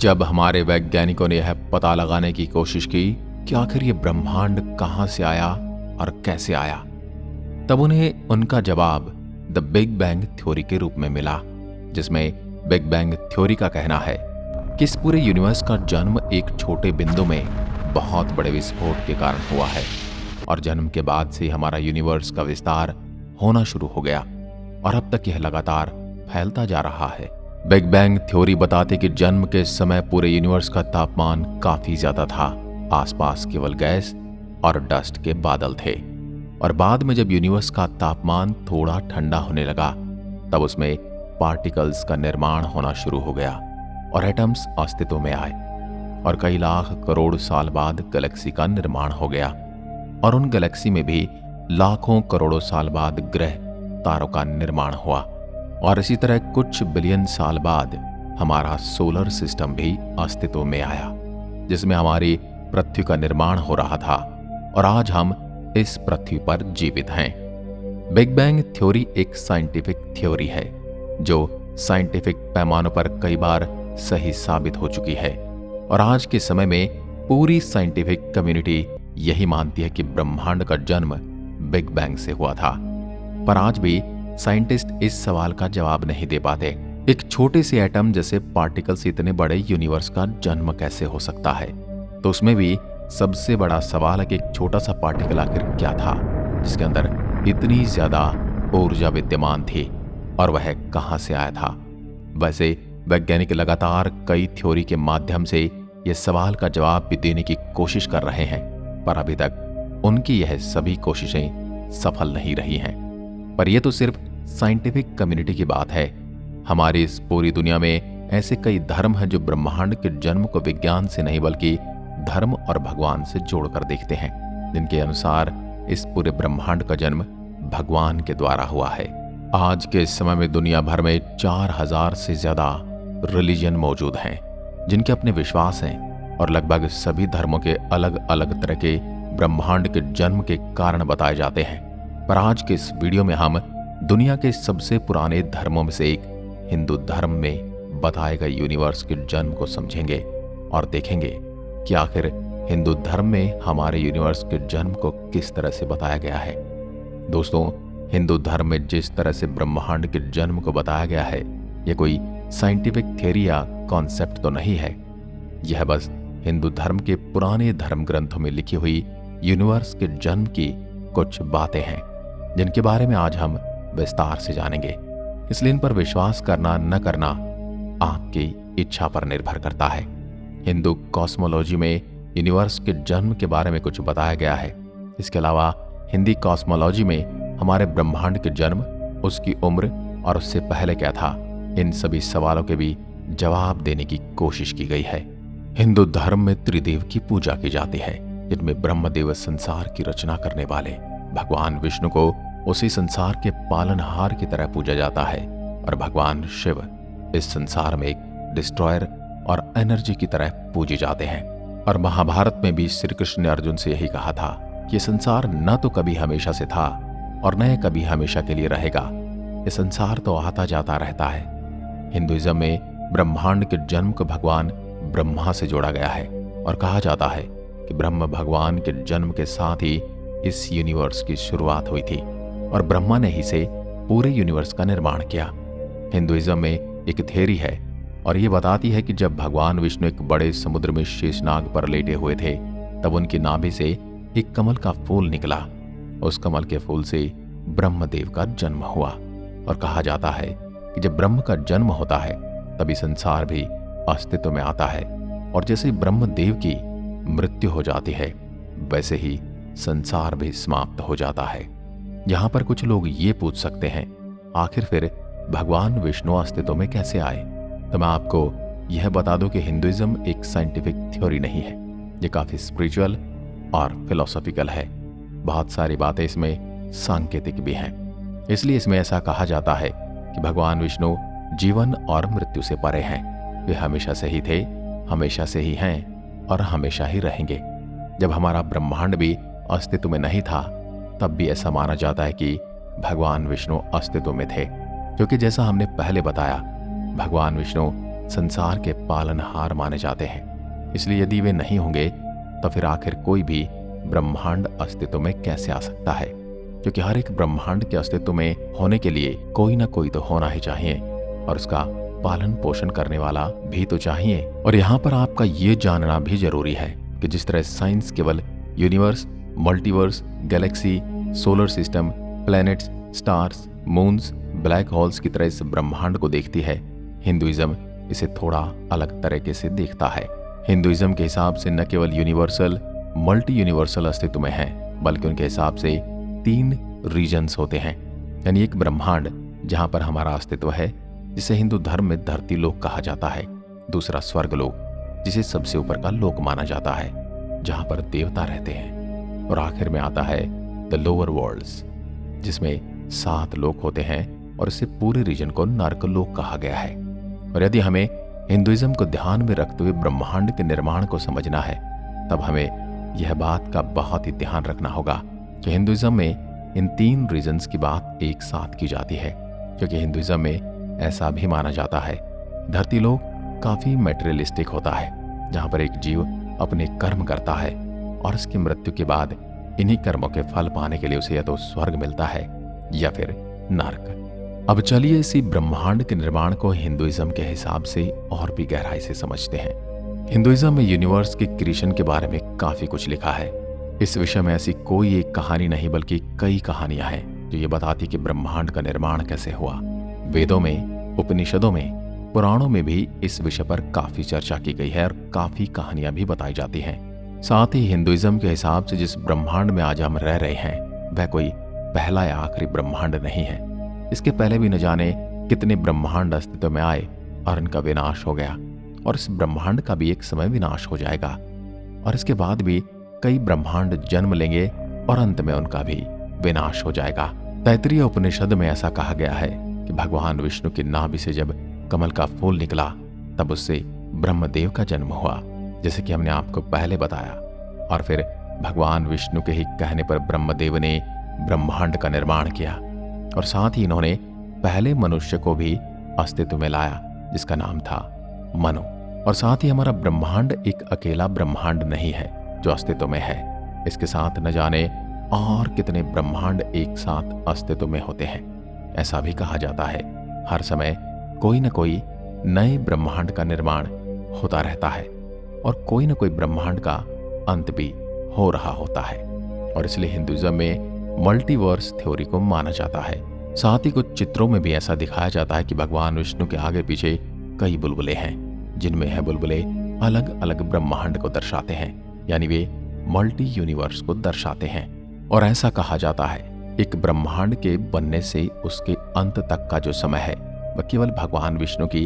जब हमारे वैज्ञानिकों ने यह पता लगाने की कोशिश की कि आखिर ये ब्रह्मांड कहां से आया और कैसे आया, तब उन्हें उनका जवाब द बिग बैंग थ्योरी के रूप में मिला, जिसमें बिग बैंग थ्योरी का कहना है कि इस पूरे यूनिवर्स का जन्म एक छोटे बिंदु में बहुत बड़े विस्फोट के कारण हुआ है और जन्म के बाद से हमारा यूनिवर्स का विस्तार होना शुरू हो गया और अब तक यह लगातार फैलता जा रहा है। बिग बैंग थ्योरी बताती कि जन्म के समय पूरे यूनिवर्स का तापमान काफी ज्यादा था, आसपास केवल गैस और डस्ट के बादल थे और बाद में जब यूनिवर्स का तापमान थोड़ा ठंडा होने लगा तब उसमें पार्टिकल्स का निर्माण होना शुरू हो गया और एटम्स अस्तित्व में आए और कई लाख करोड़ साल बाद गैलेक्सी का निर्माण हो गया और उन गैलेक्सी में भी लाखों करोड़ों साल बाद ग्रह तारों का निर्माण हुआ और इसी तरह कुछ बिलियन साल बाद हमारा सोलर सिस्टम भी अस्तित्व में आया, जिसमें हमारी पृथ्वी का निर्माण हो रहा था और आज हम इस पृथ्वी पर जीवित हैं। बिग बैंग थ्योरी एक साइंटिफिक थ्योरी है जो साइंटिफिक पैमानों पर कई बार सही साबित हो चुकी है और आज के समय में पूरी साइंटिफिक कम्युनिटी यही मानती है कि ब्रह्मांड का जन्म बिग बैंग से हुआ था। पर आज भी साइंटिस्ट इस सवाल का जवाब नहीं दे पाते, एक छोटे से एटम जैसे पार्टिकल से इतने बड़े यूनिवर्स का जन्म कैसे हो सकता है। तो उसमें भी सबसे बड़ा सवाल है कि एक छोटा सा पार्टिकल आखिर क्या था जिसके अंदर इतनी ज्यादा ऊर्जा विद्यमान थी और वह कहां से आया था। वैसे वैज्ञानिक लगातार कई थ्योरी के माध्यम से यह सवाल का जवाब भी देने की कोशिश कर रहे हैं, पर अभी तक उनकी यह सभी कोशिशें सफल नहीं रही हैं। पर यह तो सिर्फ साइंटिफिक कम्युनिटी की बात है। हमारी इस पूरी दुनिया में ऐसे कई धर्म हैं जो ब्रह्मांड के जन्म को विज्ञान से नहीं बल्कि धर्म और भगवान से जोड़कर देखते हैं, जिनके अनुसार इस पूरे ब्रह्मांड का जन्म भगवान के द्वारा हुआ है। आज के समय में दुनिया भर में 4000 से ज्यादा रिलीजन मौजूद हैं जिनके अपने विश्वास हैं और लगभग सभी धर्मों के अलग अलग तरह के ब्रह्मांड के जन्म के कारण बताए जाते हैं। पर आज के इस वीडियो में हम दुनिया के सबसे पुराने धर्मों में से एक हिंदू धर्म में बताए गए यूनिवर्स के जन्म को समझेंगे और देखेंगे कि आखिर हिंदू धर्म में हमारे यूनिवर्स के जन्म को किस तरह से बताया गया है। दोस्तों, हिंदू धर्म में जिस तरह से ब्रह्मांड के जन्म को बताया गया है यह कोई साइंटिफिक थ्योरी या कॉन्सेप्ट तो नहीं है। यह बस हिंदू धर्म के पुराने धर्म ग्रंथों में लिखी हुई यूनिवर्स के जन्म की कुछ बातें हैं जिनके बारे में आज हम विस्तार से जानेंगे। इसलिए इन पर विश्वास करना न करना आपकी इच्छा पर निर्भर करता है। हिंदू कॉस्मोलॉजी में यूनिवर्स के जन्म के बारे में कुछ बताया गया है। इसके अलावा हिंदी कॉस्मोलॉजी में हमारे ब्रह्मांड के जन्म, उसकी उम्र और उससे पहले क्या था, इन सभी सवालों के भी जवाब देने की कोशिश की गई है। हिंदू धर्म में त्रिदेव की पूजा की जाती है, जिनमें ब्रह्मदेव संसार की रचना करने वाले भगवान विष्णु को उसी संसार के पालनहार की तरह पूजा जाता है और भगवान शिव इस संसार में एक डिस्ट्रॉयर और एनर्जी की तरह पूजे जाते हैं। और महाभारत में भी श्री कृष्ण ने अर्जुन से यही कहा था कि ये संसार न तो कभी हमेशा से था और न कभी हमेशा के लिए रहेगा, ये संसार तो आता जाता रहता है। हिंदुइज्म में ब्रह्मांड के जन्म को भगवान ब्रह्मा से जोड़ा गया है और कहा जाता है कि ब्रह्म भगवान के जन्म के साथ ही इस यूनिवर्स की शुरुआत हुई थी और ब्रह्मा ने ही से पूरे यूनिवर्स का निर्माण किया। हिंदुइज्म में एक थ्योरी है और ये बताती है कि जब भगवान विष्णु एक बड़े समुद्र में शेषनाग पर लेटे हुए थे तब उनकी नाभि से एक कमल का फूल निकला। उस कमल के फूल से ब्रह्मदेव का जन्म हुआ और कहा जाता है कि जब ब्रह्म का जन्म होता है तभी संसार भी अस्तित्व में आता है और जैसे ब्रह्मदेव की मृत्यु हो जाती है वैसे ही संसार भी समाप्त हो जाता है। यहाँ पर कुछ लोग ये पूछ सकते हैं, आखिर फिर भगवान विष्णु अस्तित्व में कैसे आए? तो मैं आपको यह बता दूं कि हिंदुइज्म एक साइंटिफिक थ्योरी नहीं है, ये काफी स्पिरिचुअल और फिलोसॉफिकल है। बहुत सारी बातें इसमें सांकेतिक भी हैं। इसलिए इसमें ऐसा कहा जाता है कि भगवान विष्णु जीवन और मृत्यु से परे हैं। वे हमेशा से ही थे, हमेशा से ही हैं और हमेशा ही रहेंगे। जब हमारा ब्रह्मांड भी अस्तित्व में नहीं था तब भी ऐसा माना जाता है कि भगवान विष्णु अस्तित्व में थे, क्योंकि जैसा हमने पहले बताया भगवान विष्णु संसार के पालनहार माने जाते हैं। इसलिए यदि वे नहीं होंगे तो फिर आखिर कोई भी ब्रह्मांड अस्तित्व में कैसे आ सकता है? क्योंकि हर एक ब्रह्मांड के अस्तित्व में होने के लिए कोई ना कोई तो होना ही चाहिए और उसका पालन पोषण करने वाला भी तो चाहिए। और यहाँ पर आपका ये जानना भी जरूरी है कि जिस तरह साइंस केवल universe, multiverse, Galaxy, solar system, planets, stars, moons, black holes की तरह इस ब्रह्मांड को देखती है, हिंदुइज्म इसे थोड़ा अलग तरीके से देखता है। हिंदुइज्म के हिसाब से न केवल यूनिवर्सल, मल्टी यूनिवर्सल अस्तित्व में है, बल्कि उनके हिसाब से 3 रीजन्स होते हैं। यानी एक ब्रह्मांड जहां पर हमारा अस्तित्व है, जिसे हिंदू धर्म में धरती लोक कहा जाता है। दूसरा स्वर्ग लोक, जिसे सबसे ऊपर का लोक माना जाता है, जहां पर देवता रहते हैं। और आखिर में आता है द लोअर वर्ल्ड्स, जिसमें 7 लोक होते हैं और इसे पूरे रीजन को नर्क लोक कहा गया है। और यदि हमें हिंदुइज्म को ध्यान में रखते हुए ब्रह्मांड के निर्माण को समझना है, तब हमें यह बात का बहुत ही ध्यान रखना होगा कि हिंदुइज्म में इन 3 रीजन्स की बात एक साथ की जाती है। क्योंकि हिंदुइज्म में ऐसा भी माना जाता है धरती लोक काफी मेटेरियलिस्टिक होता है, जहां पर एक जीव अपने कर्म करता है और उसकी मृत्यु के बाद इन्हीं कर्मों के फल पाने के लिए उसे या तो स्वर्ग मिलता है या फिर नर्क। अब चलिए इसी ब्रह्मांड के निर्माण को हिंदुइज्म के हिसाब से और भी गहराई से समझते हैं। हिंदुइज्म में यूनिवर्स के क्रिएशन के बारे में काफी कुछ लिखा है। इस विषय में ऐसी कोई एक कहानी नहीं बल्कि कई कहानियां हैं जो ये बताती कि ब्रह्मांड का निर्माण कैसे हुआ। वेदों में, उपनिषदों में, पुराणों में भी इस विषय पर काफी चर्चा की गई है और काफी कहानियां भी बताई जाती हैं। साथ ही हिंदुइज्म के हिसाब से जिस ब्रह्मांड में आज हम रह रहे हैं वह कोई पहला या आखिरी ब्रह्मांड नहीं है। इसके पहले भी न जाने कितने ब्रह्मांड अस्तित्व में आए और इनका विनाश हो गया, और इस ब्रह्मांड का भी एक समय विनाश हो जाएगा। और इसके बाद भी कई ब्रह्मांड जन्म लेंगे और अंत में उनका भी विनाश हो जाएगा। तैत्तिरीय उपनिषद में ऐसा कहा गया है कि भगवान विष्णु की नाभि से जब कमल का फूल निकला तब उससे ब्रह्मदेव का जन्म हुआ, जैसे कि हमने आपको पहले बताया। और फिर भगवान विष्णु के ही कहने पर ब्रह्मदेव ने ब्रह्मांड का निर्माण किया और साथ ही इन्होंने पहले मनुष्य को भी अस्तित्व में लाया जिसका नाम था मनु। और साथ ही हमारा ब्रह्मांड एक अकेला ब्रह्मांड नहीं है जो अस्तित्व में है, इसके साथ न जाने और कितने ब्रह्मांड एक साथ अस्तित्व में होते हैं। ऐसा भी कहा जाता है हर समय कोई न कोई नए ब्रह्मांड का निर्माण होता रहता है और कोई न कोई ब्रह्मांड का अंत भी हो रहा होता है। और इसलिए हिंदुइज्म में मल्टीवर्स थ्योरी को माना जाता है। साथ ही कुछ चित्रों में भी ऐसा दिखाया जाता है कि भगवान विष्णु के आगे पीछे कई बुलबुले हैं, जिनमें है बुलबुले अलग अलग ब्रह्मांड को दर्शाते हैं, यानी वे मल्टी यूनिवर्स को दर्शाते हैं। और ऐसा कहा जाता है एक ब्रह्मांड के बनने से उसके अंत तक का जो समय है वह केवल भगवान विष्णु की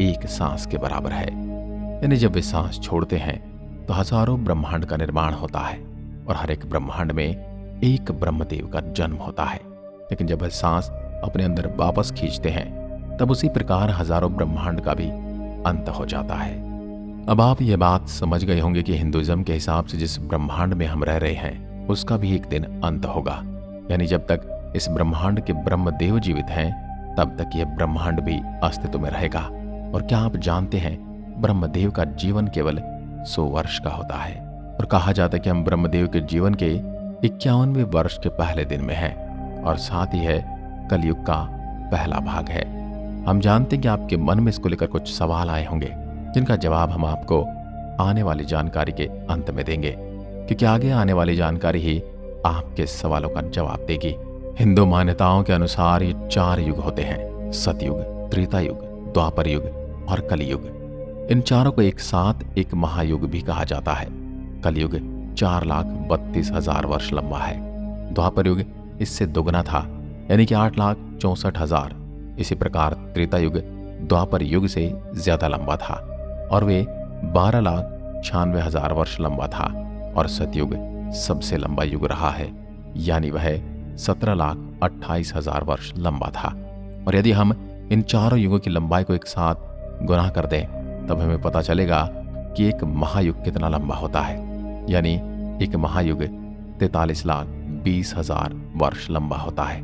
एक सांस के बराबर है। यानी जब वे सांस छोड़ते हैं तो हजारों ब्रह्मांड का निर्माण होता है और हर एक ब्रह्मांड में एक ब्रह्मदेव का जन्म होता है। लेकिन जब वह सांस अपने अंदर वापस खींचते हैं तब उसी प्रकार हजारों ब्रह्मांड का भी अंत हो जाता है। अब आप ये बात समझ गए होंगे कि हिंदुइज्म के हिसाब से जिस ब्रह्मांड में हम रह रहे हैं उसका भी एक दिन अंत होगा। यानी जब तक इस ब्रह्मांड के ब्रह्मदेव जीवित हैं तब तक यह ब्रह्मांड भी अस्तित्व में रहेगा। और क्या आप जानते हैं ब्रह्मदेव का जीवन केवल 100 वर्ष का होता है और कहा जाता है कि हम ब्रह्मदेव के जीवन के 51वें वर्ष के पहले दिन में हैं और साथ ही है कलयुग का पहला भाग है। हम जानते हैं कि आपके मन में इसको लेकर कुछ सवाल आए होंगे जिनका जवाब हम आपको आने वाली जानकारी के अंत में देंगे, क्योंकि आगे आने वाली जानकारी ही आपके सवालों का जवाब देगी। हिंदू मान्यताओं के अनुसार ये 4 युग होते हैं, सतयुग, त्रेता युग, द्वापर युग और कलयुग। इन चारों को एक साथ एक महायुग भी कहा जाता है। कलयुग 4,32,000 वर्ष लंबा है। द्वापर युग इससे दोगुना था, यानी कि 8,64,000। इसी प्रकार त्रेता युग द्वापर युग से ज्यादा लंबा था और वे 12,96,000 वर्ष लंबा था। और सतयुग सबसे लंबा युग रहा है, यानी वह 17,28,000 वर्ष लंबा था। और यदि हम इन चारों युगों की लंबाई को एक साथ गुणा कर दें तब हमें पता चलेगा कि एक महायुग कितना लंबा होता है। यानी एक महायुग 43,20,000 वर्ष लंबा होता है।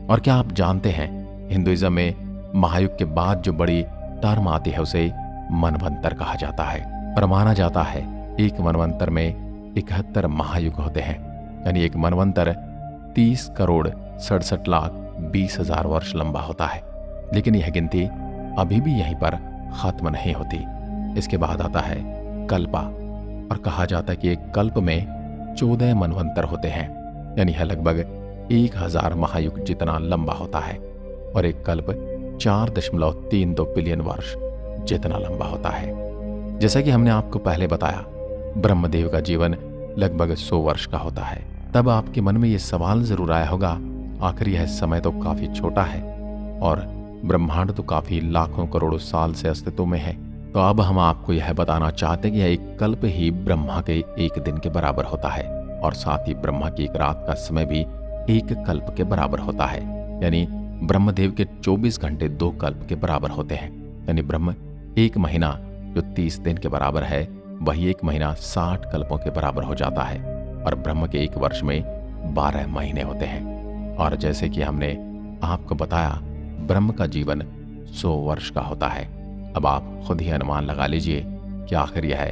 और क्या आप जानते हैं हिंदुइज्म में महायुग के बाद जो बड़ी टर्म आती है उसे मनवंतर कहा जाता है। और माना जाता है एक मनवंतर में 71 महायुग होते हैं, यानी एक मनवंतर 30,67,20,000 वर्ष लंबा होता है। लेकिन यह गिनती अभी भी यहीं पर खत्म नहीं होती। इसके बाद आता है कल्पा, और कहा जाता है कि एक कल्प में 14 मनवंतर होते हैं, यानी यह लगभग 1000 महायुग जितना लंबा होता है। और एक कल्प 4.32 बिलियन वर्ष जितना लंबा होता है। जैसा कि हमने आपको पहले बताया, ब्रह्मदेव का जीवन लगभग 100 वर्ष का होता है। तब आपके मन में यह सवाल जरूर आया होगा, आखिर यह समय तो काफी छोटा है और ब्रह्मांड तो काफी लाखों करोड़ों साल से अस्तित्व में है। तो अब हम आपको यह बताना चाहते हैं कि यह एक कल्प ही ब्रह्मा के एक दिन के बराबर होता है, और साथ ही ब्रह्मा की एक रात का समय भी एक कल्प के बराबर होता है। यानी ब्रह्मदेव के 24 घंटे 2 कल्प के बराबर होते हैं। यानी ब्रह्म एक महीना जो 30 दिन के बराबर है, वही एक महीना 60 कल्पों के बराबर हो जाता है। और ब्रह्म के एक वर्ष में 12 महीने होते हैं। और जैसे कि हमने आपको बताया, ब्रह्म का जीवन 100 वर्ष का होता है। अब आप खुद ही अनुमान लगा लीजिए कि आखिर यह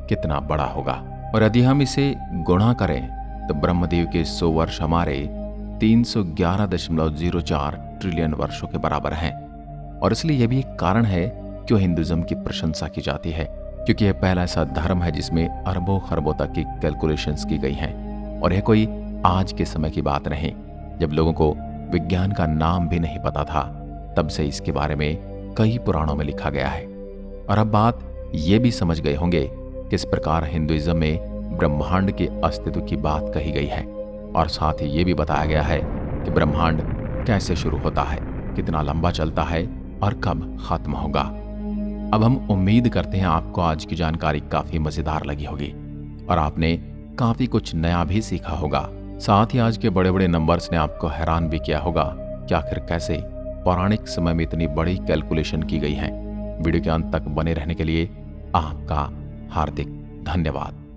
कितना बड़ा होगा। और यदि हम इसे गुणा करें तो ब्रह्मदेव के 100 वर्ष हमारे 311.04 ट्रिलियन वर्षों के बराबर हैं। और इसलिए यह भी एक कारण है क्यों हिंदुइज्म की प्रशंसा की जाती है, क्योंकि यह पहला ऐसा धर्म है जिसमें अरबों खरबों तक की कैलकुलेशंस की गई हैं। और यह कोई आज के समय की बात नहीं, जब लोगों को विज्ञान का नाम भी नहीं पता था, तब से इसके बारे में कई पुराणों में लिखा गया है। और अब बात ये भी समझ गए होंगे किस प्रकार हिंदुइज्म में ब्रह्मांड के अस्तित्व की बात कही गई है, और साथ ही ये भी बताया गया है कि ब्रह्मांड कैसे शुरू होता है, कितना लंबा चलता है और कब खत्म होगा। अब हम उम्मीद करते हैं आपको आज की जानकारी काफी मजेदार लगी होगी और आपने काफी कुछ नया भी सीखा होगा। साथ ही आज के बड़े बड़े नंबर्स ने आपको हैरान भी किया होगा कि आखिर कैसे पौराणिक समय में इतनी बड़ी कैलकुलेशन की गई है। वीडियो के अंत तक बने रहने के लिए आपका हार्दिक धन्यवाद।